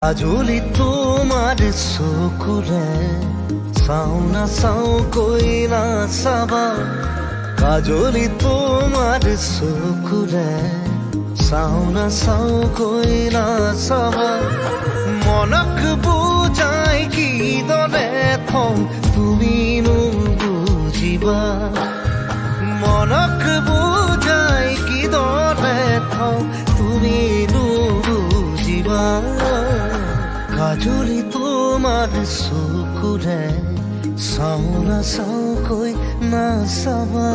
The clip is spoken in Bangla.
আজলি তোমার চকুৰে চাও না চাও কৈ না চাবা কাজলি তোমাৰ চকুৰে চাও না চাও কৈ না চাবা মনক বুজাই কিদৰে থওঁ তুমি নুবুজিবা মনক বুজাই কিদৰে থওঁ তুমি নুবুজিবা কাজলি তোমার চকুৰে চাও না চাও কৈ না চাবা